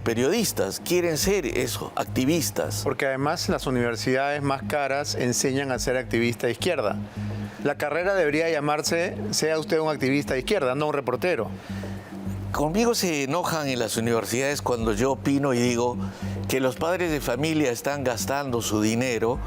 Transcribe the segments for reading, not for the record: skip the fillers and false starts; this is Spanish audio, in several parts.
periodistas, quieren ser eso, activistas. Porque además las universidades más caras enseñan a ser activista de izquierda. La carrera debería llamarse sea usted un activista de izquierda, no un reportero. Conmigo se enojan en las universidades cuando yo opino y digo que los padres de familia están gastando su dinero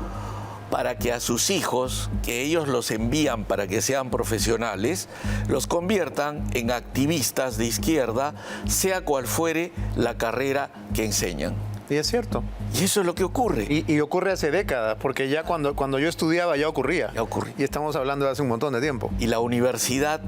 para que a sus hijos, que ellos los envían para que sean profesionales, los conviertan en activistas de izquierda, sea cual fuere la carrera que enseñan. Y es cierto. Y eso es lo que ocurre. Y ocurre hace décadas, porque ya cuando yo estudiaba ya ocurría. Ya ocurre. Y estamos hablando de hace un montón de tiempo. Y la universidad,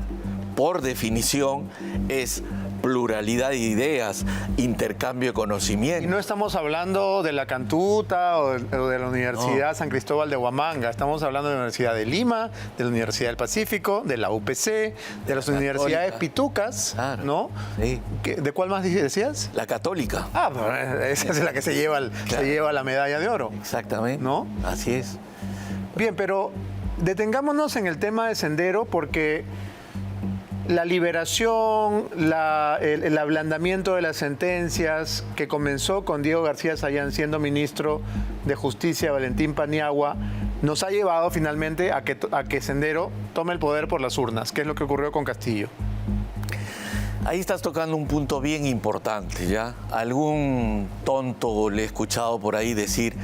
por definición, es pluralidad de ideas, intercambio de conocimiento. Y no estamos hablando de la Cantuta o de la Universidad San Cristóbal de Huamanga. Estamos hablando de la Universidad de Lima, de la Universidad del Pacífico, de la UPC, de las universidades pitucas, claro. ¿no? Sí. ¿De cuál más decías? La católica. Ah, pero esa es la que se lleva, se lleva la medalla de oro. Exactamente. ¿No? Así es. Bien, pero detengámonos en el tema de Sendero porque la liberación, el ablandamiento de las sentencias que comenzó con Diego García Sayán siendo ministro de Justicia, Valentín Paniagua, nos ha llevado finalmente a que Sendero tome el poder por las urnas, que es lo que ocurrió con Castillo. Ahí estás tocando un punto bien importante, ¿ya? Algún tonto le he escuchado por ahí decir,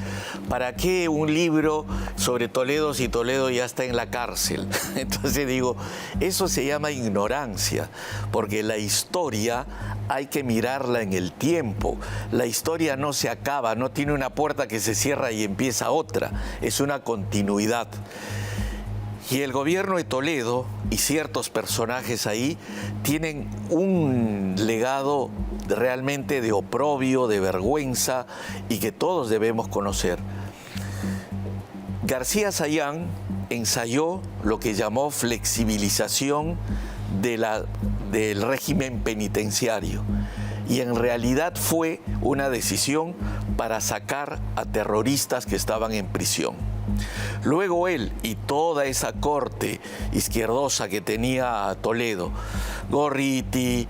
¿para qué un libro sobre Toledo si Toledo ya está en la cárcel? Entonces digo, eso se llama ignorancia, porque la historia hay que mirarla en el tiempo. La historia no se acaba, no tiene una puerta que se cierra y empieza otra, es una continuidad. Y el gobierno de Toledo y ciertos personajes ahí tienen un legado realmente de oprobio, de vergüenza y que todos debemos conocer. García Sayán ensayó lo que llamó flexibilización del régimen penitenciario y en realidad fue una decisión para sacar a terroristas que estaban en prisión. Luego él y toda esa corte izquierdosa que tenía Toledo, Gorriti,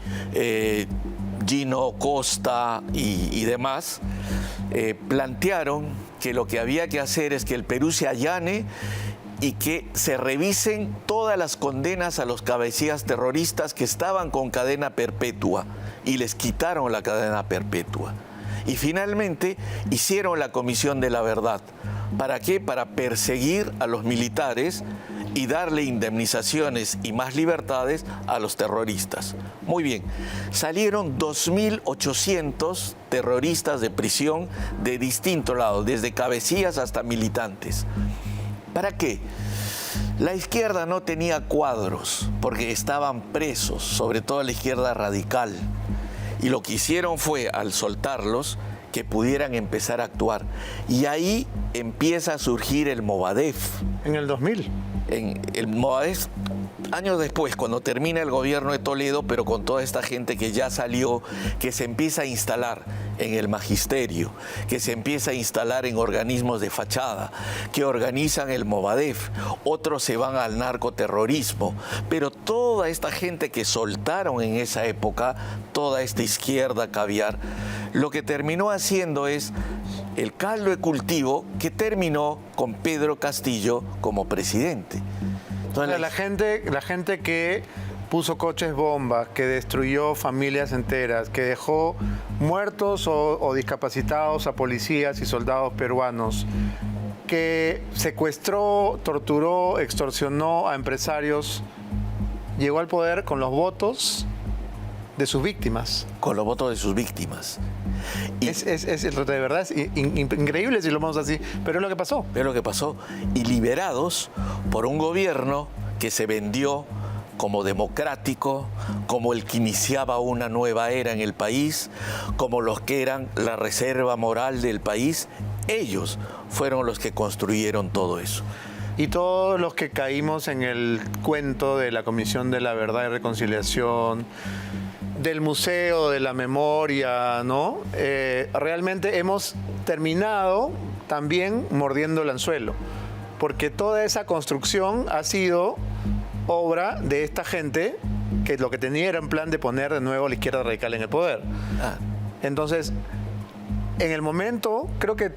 Gino Costa y demás, plantearon que lo que había que hacer es que el Perú se allane y que se revisen todas las condenas a los cabecillas terroristas que estaban con cadena perpetua y les quitaron la cadena perpetua. Y finalmente hicieron la Comisión de la Verdad. ¿Para qué? Para perseguir a los militares y darle indemnizaciones y más libertades a los terroristas. Muy bien, salieron 2.800 terroristas de prisión de distintos lados, desde cabecillas hasta militantes. ¿Para qué? La izquierda no tenía cuadros porque estaban presos, sobre todo la izquierda radical. Y lo que hicieron fue, al soltarlos, que pudieran empezar a actuar. Y ahí empieza a surgir el Movadef. En el 2000. En el Movadef, años después, cuando termina el gobierno de Toledo, pero con toda esta gente que ya salió, que se empieza a instalar en el magisterio, que se empieza a instalar en organismos de fachada, que organizan el Movadef, otros se van al narcoterrorismo, pero toda esta gente que soltaron en esa época, toda esta izquierda caviar, lo que terminó haciendo es el caldo de cultivo que terminó con Pedro Castillo como presidente. Entonces, la gente que puso coches bomba, que destruyó familias enteras, que dejó muertos o discapacitados a policías y soldados peruanos, que secuestró, torturó, extorsionó a empresarios, llegó al poder con los votos de sus víctimas. Con los votos de sus víctimas. Y de verdad es increíble si lo vamos así, pero es lo que pasó. Es lo que pasó. Y liberados por un gobierno que se vendió como democrático, como el que iniciaba una nueva era en el país, como los que eran la reserva moral del país. Ellos fueron los que construyeron todo eso. Y todos los que caímos en el cuento de la Comisión de la Verdad y Reconciliación, del Museo de la Memoria, ¿no? Realmente hemos terminado también mordiendo el anzuelo, porque toda esa construcción ha sido obra de esta gente que lo que tenía era un plan de poner de nuevo a la izquierda radical en el poder. Entonces, en el momento, creo que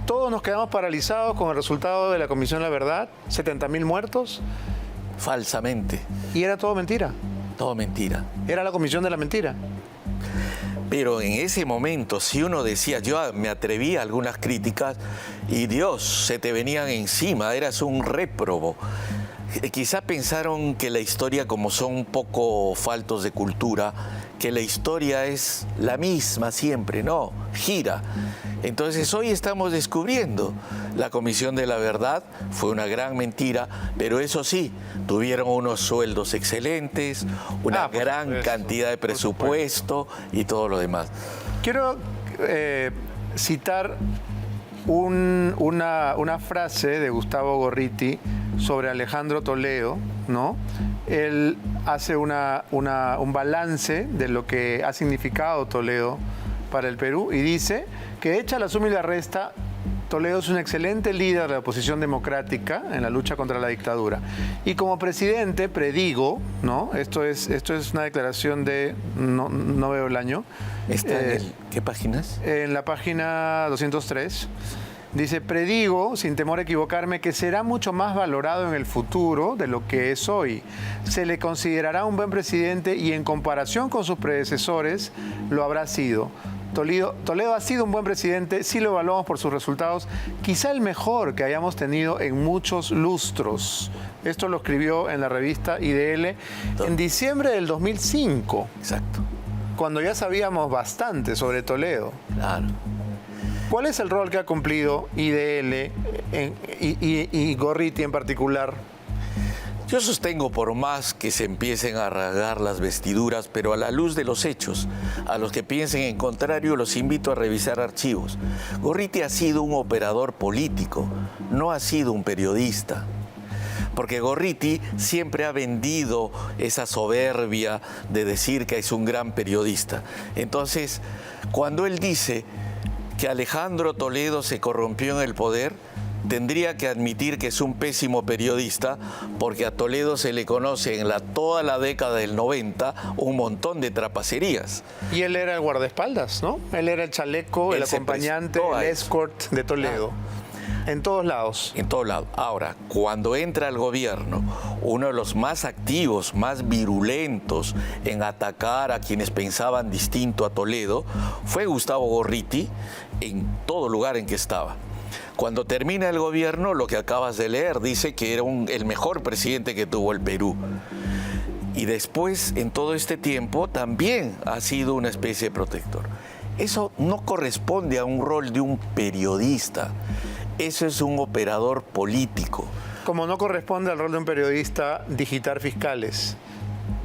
todos nos quedamos paralizados con el resultado de la Comisión de la Verdad, 70.000 muertos. Falsamente. Y era todo mentira. Todo mentira. Era la Comisión de la Mentira. Pero en ese momento, si uno decía, yo me atreví a algunas críticas y Dios, se te venían encima, eras un réprobo. Quizá pensaron que la historia, como son un poco faltos de cultura, que la historia es la misma siempre, no, gira. Entonces hoy estamos descubriendo, la Comisión de la Verdad fue una gran mentira, pero eso sí, tuvieron unos sueldos excelentes, una gran cantidad de presupuesto y todo lo demás. Quiero citar una frase de Gustavo Gorriti sobre Alejandro Toledo, ¿no? Él hace un balance de lo que ha significado Toledo para el Perú y dice que hecha la suma y la resta, Toledo es un excelente líder de la oposición democrática en la lucha contra la dictadura. Y como presidente predigo, ¿no? Esto es una declaración de, no veo el año. ¿Está en qué páginas? En la página 203. Dice, predigo, sin temor a equivocarme, que será mucho más valorado en el futuro de lo que es hoy. Se le considerará un buen presidente y en comparación con sus predecesores lo habrá sido. Toledo ha sido un buen presidente, sí lo evaluamos por sus resultados, quizá el mejor que hayamos tenido en muchos lustros. Esto lo escribió en la revista IDL en diciembre del 2005. Exacto. Cuando ya sabíamos bastante sobre Toledo. Claro. ¿Cuál es el rol que ha cumplido IDL y Gorriti en particular? Yo sostengo, por más que se empiecen a rasgar las vestiduras, pero a la luz de los hechos, a los que piensen en contrario, los invito a revisar archivos. Gorriti ha sido un operador político, no ha sido un periodista. Porque Gorriti siempre ha vendido esa soberbia de decir que es un gran periodista. Entonces, cuando él dice que Alejandro Toledo se corrompió en el poder, tendría que admitir que es un pésimo periodista, porque a Toledo se le conoce en toda la década del 90 un montón de trapacerías. Y él era el guardaespaldas, ¿no? Él era el chaleco, el acompañante, el escort de Toledo. En todos lados. En todos lados. Ahora, cuando entra al gobierno, uno de los más activos, más virulentos en atacar a quienes pensaban distinto a Toledo, fue Gustavo Gorriti en todo lugar en que estaba. Cuando termina el gobierno, lo que acabas de leer dice que era el mejor presidente que tuvo el Perú. Y después, en todo este tiempo, también ha sido una especie de protector. Eso no corresponde a un rol de un periodista. Eso es un operador político. Como no corresponde al rol de un periodista digitar fiscales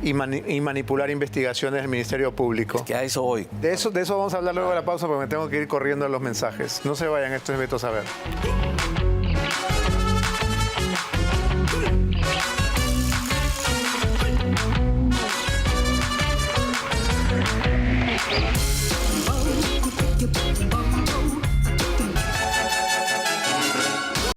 y manipular investigaciones del Ministerio Público. Es que a eso voy. De eso vamos a hablar luego de la pausa porque me tengo que ir corriendo a los mensajes. No se vayan, esto es Beto Saber.